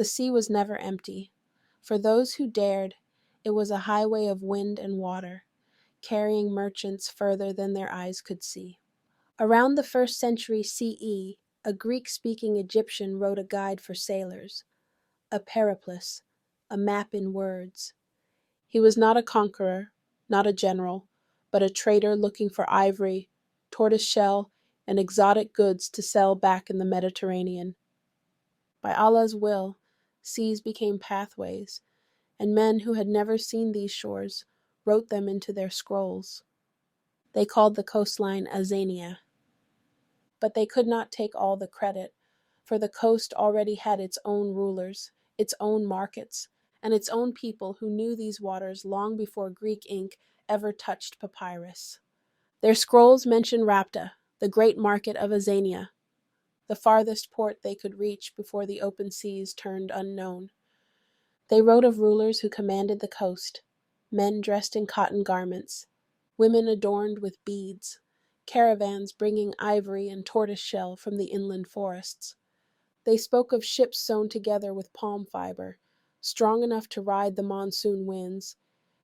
The sea was never empty. For those who dared, it was a highway of wind and water, carrying merchants further than their eyes could see. Around the 1st century CE, a Greek-speaking Egyptian wrote a guide for sailors, a periplus, a map in words. He was not a conqueror, not a general, but a trader looking for ivory, tortoiseshell, and exotic goods to sell back in the Mediterranean. By Allah's will, seas became pathways, and men who had never seen these shores wrote them into their scrolls. They called the coastline Azania. But they could not take all the credit, for the coast already had its own rulers, its own markets, and its own people who knew these waters long before Greek ink ever touched papyrus. Their scrolls mention Rapta, the great market of Azania, the farthest port they could reach before the open seas turned unknown. They wrote of rulers who commanded the coast, men dressed in cotton garments, women adorned with beads, caravans bringing ivory and tortoiseshell from the inland forests. They spoke of ships sewn together with palm fiber, strong enough to ride the monsoon winds,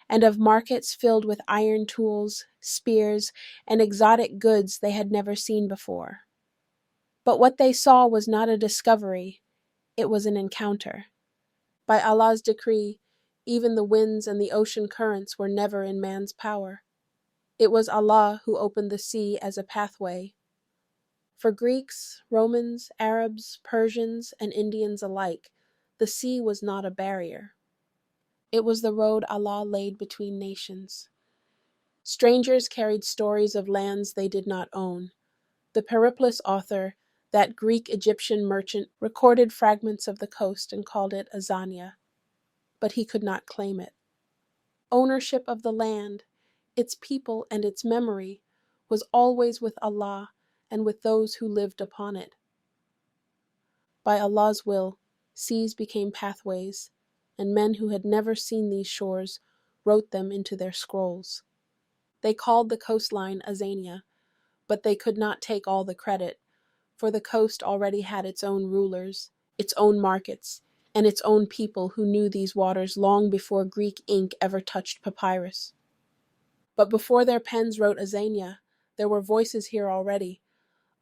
and of markets filled with iron tools, spears, and exotic goods they had never seen before. But what they saw was not a discovery, it was an encounter. By Allah's decree, even the winds and the ocean currents were never in man's power. It was Allah who opened the sea as a pathway. For Greeks, Romans, Arabs, Persians, and Indians alike, the sea was not a barrier. It was the road Allah laid between nations. Strangers carried stories of lands they did not own. The periplus author, that Greek-Egyptian merchant, recorded fragments of the coast and called it Azania, but he could not claim it. Ownership of the land, its people and its memory, was always with Allah and with those who lived upon it. By Allah's will, seas became pathways, and men who had never seen these shores wrote them into their scrolls. They called the coastline Azania, but they could not take all the credit, for the coast already had its own rulers, its own markets, and its own people who knew these waters long before Greek ink ever touched papyrus. But before their pens wrote Azania, there were voices here already.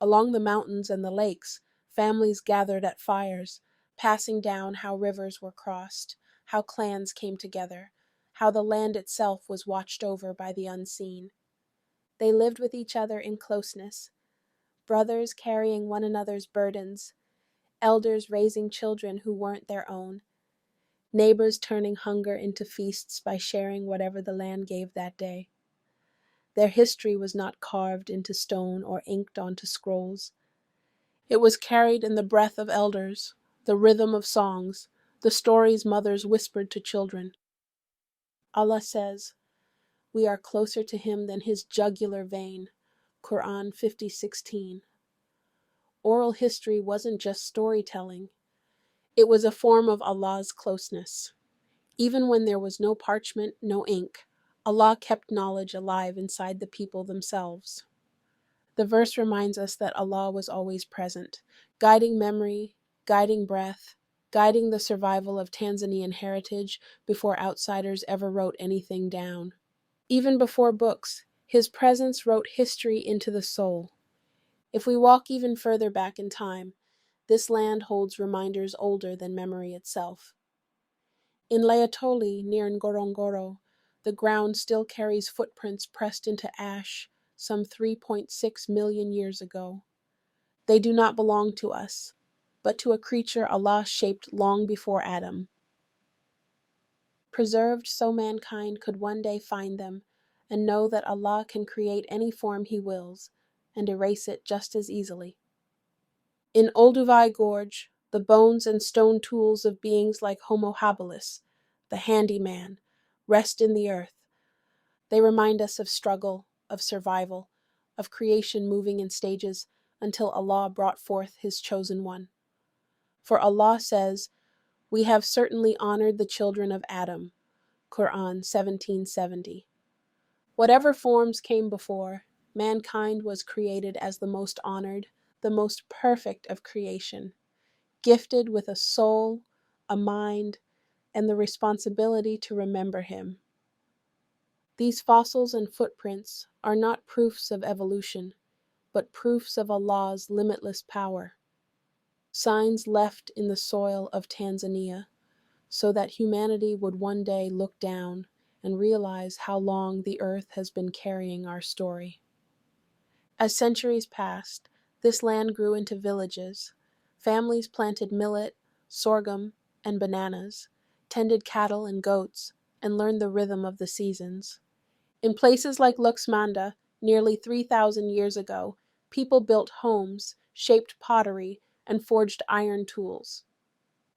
Along the mountains and the lakes, families gathered at fires, passing down how rivers were crossed, how clans came together, how the land itself was watched over by the unseen. They lived with each other in closeness, brothers carrying one another's burdens, elders raising children who weren't their own, neighbors turning hunger into feasts by sharing whatever the land gave that day. Their history was not carved into stone or inked onto scrolls. It was carried in the breath of elders, the rhythm of songs, the stories mothers whispered to children. Allah says, "We are closer to him than his jugular vein." Qur'an 50:16. Oral history wasn't just storytelling. It was a form of Allah's closeness. Even when there was no parchment, no ink, Allah kept knowledge alive inside the people themselves. The verse reminds us that Allah was always present, guiding memory, guiding breath, guiding the survival of Tanzanian heritage before outsiders ever wrote anything down. Even before books, His presence wrote history into the soul. If we walk even further back in time, this land holds reminders older than memory itself. In Laetoli, near Ngorongoro, the ground still carries footprints pressed into ash some 3.6 million years ago. They do not belong to us, but to a creature Allah shaped long before Adam. Preserved so mankind could one day find them and know that Allah can create any form He wills and erase it just as easily. In Olduvai Gorge, the bones and stone tools of beings like Homo habilis, the handyman, rest in the earth. They remind us of struggle, of survival, of creation moving in stages until Allah brought forth His chosen one. For Allah says, "We have certainly honored the children of Adam." Qur'an 17:70. Whatever forms came before, mankind was created as the most honored, the most perfect of creation, gifted with a soul, a mind, and the responsibility to remember him. These fossils and footprints are not proofs of evolution, but proofs of Allah's limitless power, signs left in the soil of Tanzania so that humanity would one day look down and realize how long the earth has been carrying our story. As centuries passed, this land grew into villages. Families planted millet, sorghum, and bananas, tended cattle and goats, and learned the rhythm of the seasons. In places like Luxmanda, nearly 3,000 years ago, people built homes, shaped pottery, and forged iron tools.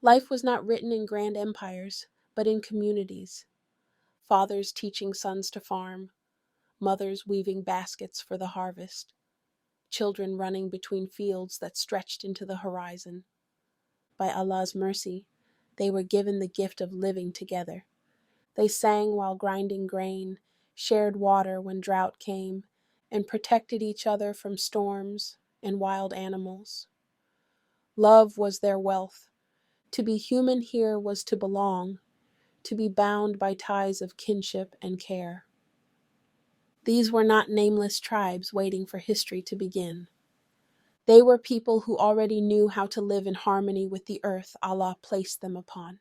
Life was not written in grand empires, but in communities. Fathers teaching sons to farm, mothers weaving baskets for the harvest, children running between fields that stretched into the horizon. By Allah's mercy, they were given the gift of living together. They sang while grinding grain, shared water when drought came, and protected each other from storms and wild animals. Love was their wealth. To be human here was to belong, to be bound by ties of kinship and care. These were not nameless tribes waiting for history to begin. They were people who already knew how to live in harmony with the earth Allah placed them upon.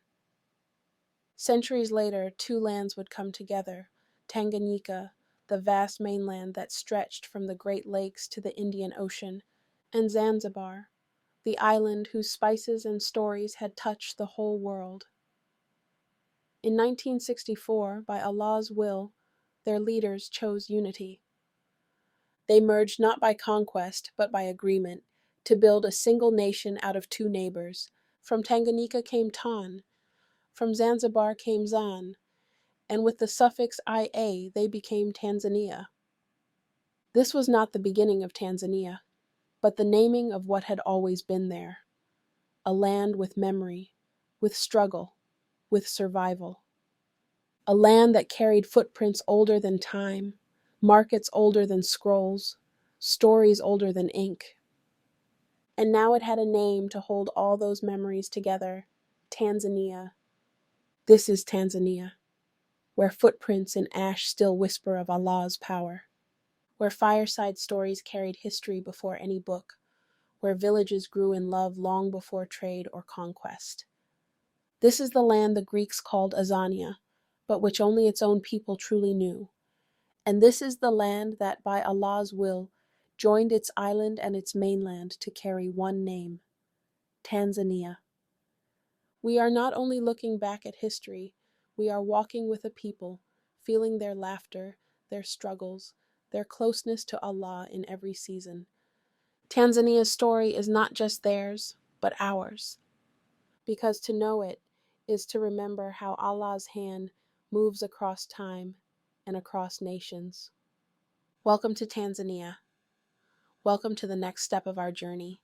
Centuries later, two lands would come together: Tanganyika, the vast mainland that stretched from the Great Lakes to the Indian Ocean, and Zanzibar, the island whose spices and stories had touched the whole world. In 1964, by Allah's will, their leaders chose unity. They merged not by conquest, but by agreement, to build a single nation out of two neighbors. From Tanganyika came Tan, from Zanzibar came Zan, and with the suffix ia they became Tanzania. This was not the beginning of Tanzania, but the naming of what had always been there: a land with memory, with struggle, with survival. A land that carried footprints older than time, markets older than scrolls, stories older than ink. And now it had a name to hold all those memories together: Tanzania. This is Tanzania, where footprints in ash still whisper of Allah's power, where fireside stories carried history before any book, where villages grew in love long before trade or conquest. This is the land the Greeks called Azania, but which only its own people truly knew. And this is the land that, by Allah's will, joined its island and its mainland to carry one name: Tanzania. We are not only looking back at history, we are walking with a people, feeling their laughter, their struggles, their closeness to Allah in every season. Tanzania's story is not just theirs, but ours, because to know it is to remember how Allah's hand moves across time and across nations. Welcome to Tanzania. Welcome to the next step of our journey.